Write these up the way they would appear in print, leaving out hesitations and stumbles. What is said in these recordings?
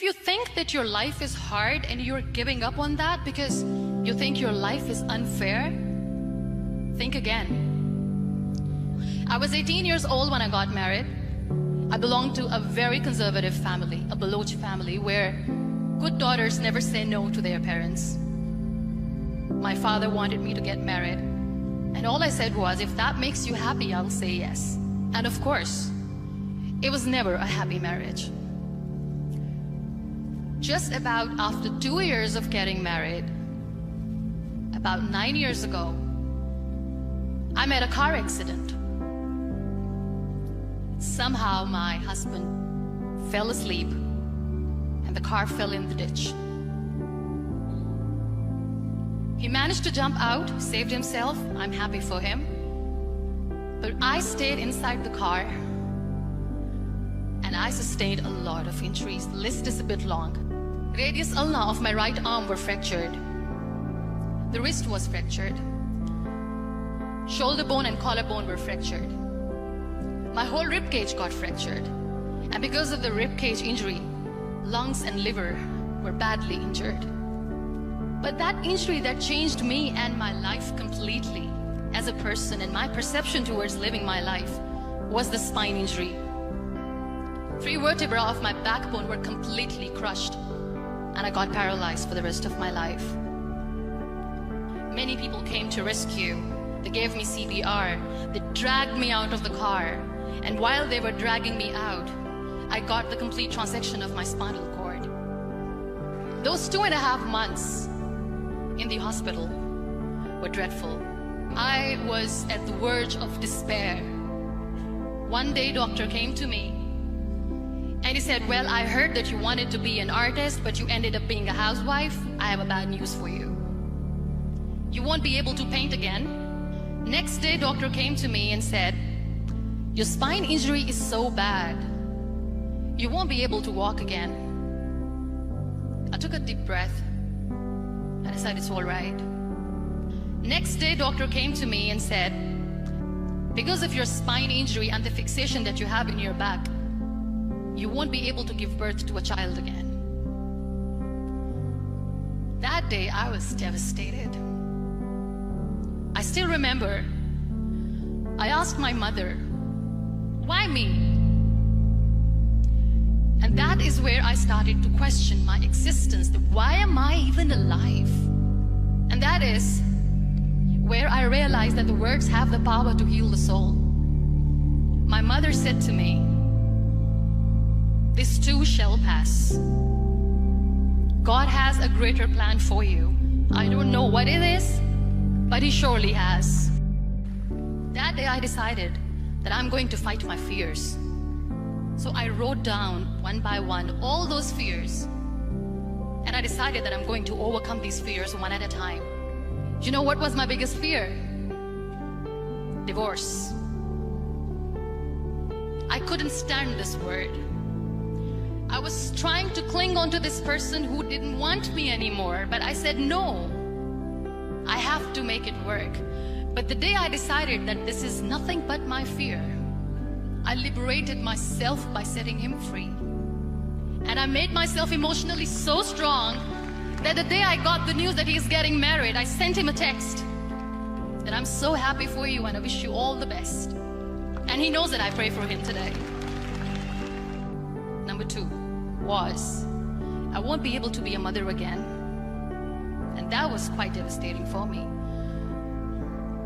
If you think that your life is hard and you're giving up on that because you think your life is unfair, think again. I was 18 years old when I got married. I belonged to a very conservative family, a Baloch family, where good daughters never say no to their parents. My father wanted me to get married, and all I said was, if that makes you happy, I'll say yes. And of course, it was never a happy marriage. Just about after 2 years of getting married, about 9 years ago, I met a car accident. Somehow my husband fell asleep and the car fell in the ditch. He managed to jump out, saved himself. I'm happy for him. But I stayed inside the car and I sustained a lot of injuries. The list is a bit long. Radius ulna of my right arm were fractured. The wrist was fractured. Shoulder bone and collarbone were fractured. My whole rib cage got fractured. And because of the rib cage injury, lungs and liver were badly injured. But that injury that changed me and my life completely as a person and my perception towards living my life was the spine injury. 3 vertebrae of my backbone were completely crushed, and I got paralyzed for the rest of my life. Many people came to rescue. They gave me CPR. They dragged me out of the car. And while they were dragging me out, I got the complete transection of my spinal cord. Those 2.5 months in the hospital were dreadful. I was at the verge of despair. One day, doctor came to me and he said, well, I heard that you wanted to be an artist, but you ended up being a housewife. I have a bad news for you. You won't be able to paint again. Next day, doctor came to me and said, your spine injury is so bad, you won't be able to walk again. I took a deep breath and I said, it's all right. Next day, doctor came to me and said, because of your spine injury and the fixation that you have in your back, you won't be able to give birth to a child again. That day, I was devastated. I still remember, I asked my mother, why me? And that is where I started to question my existence. Why am I even alive? And that is where I realized that the words have the power to heal the soul. My mother said to me, this too shall pass. God has a greater plan for you. I don't know what it is, but He surely has. That day I decided that I'm going to fight my fears. So I wrote down one by one all those fears. And I decided that I'm going to overcome these fears one at a time. You know what was my biggest fear? Divorce. I couldn't stand this word. I was trying to cling on to this person who didn't want me anymore, but I said no. I have to make it work. But the day I decided that this is nothing but my fear, I liberated myself by setting him free. And I made myself emotionally so strong that the day I got the news that he's getting married, I sent him a text that I'm so happy for you and I wish you all the best. And he knows that I pray for him today. Number 2 was, I won't be able to be a mother again. And that was quite devastating for me.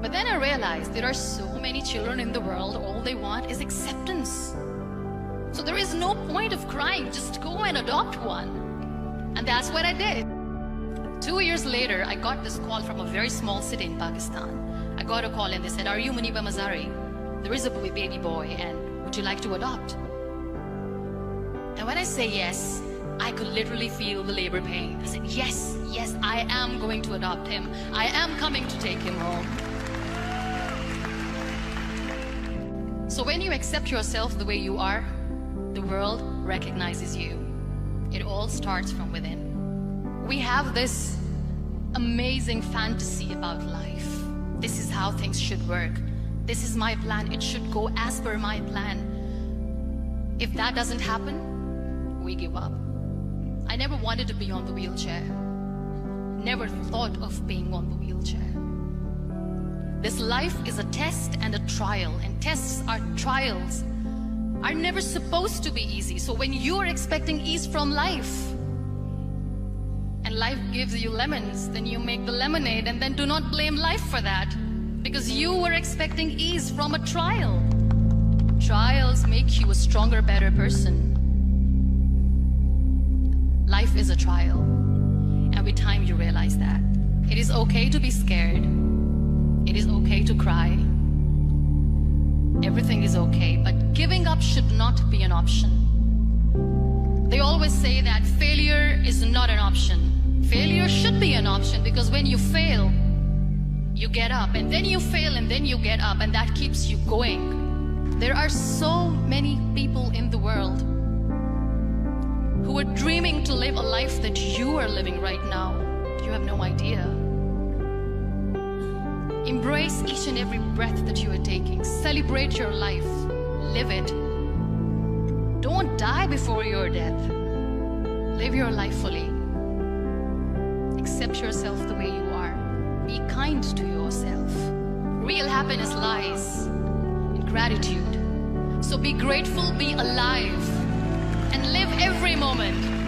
But then I realized there are so many children in the world, all they want is acceptance. So there is no point of crying, just go and adopt one. And that's what I did. 2 years later, I got this call from a very small city in Pakistan. I got a call and they said, are you Muniba Mazari? There is a baby boy and would you like to adopt? And when I say yes, I could literally feel the labor pain. I said, yes, yes, I am going to adopt him. I am coming to take him home. So when you accept yourself the way you are, the world recognizes you. It all starts from within. We have this amazing fantasy about life. This is how things should work. This is my plan. It should go as per my plan. If that doesn't happen, we give up. wanted to be on the wheelchair. Never thought of being on the wheelchair. This life is a test and a trial, and tests are trials are never supposed to be easy. So when you're expecting ease from life, and life gives you lemons, then you make the lemonade, and then do not blame life for that, because you were expecting ease from a trial. Trials make you a stronger, better person. Life is a trial, and with time you realize that. It is okay to be scared. It is okay to cry. Everything is okay, but giving up should not be an option. They always say that failure is not an option. Failure should be an option, because when you fail, you get up, and then you fail, and then you get up, and that keeps you going. There are so many people in the world who are dreaming to live a life that you are living right now. You have no idea. Embrace each and every breath that you are taking. Celebrate your life. Live it. Don't die before your death. Live your life fully. Accept yourself the way you are. Be kind to yourself. Real happiness lies in gratitude. So be grateful, be alive, and live every moment.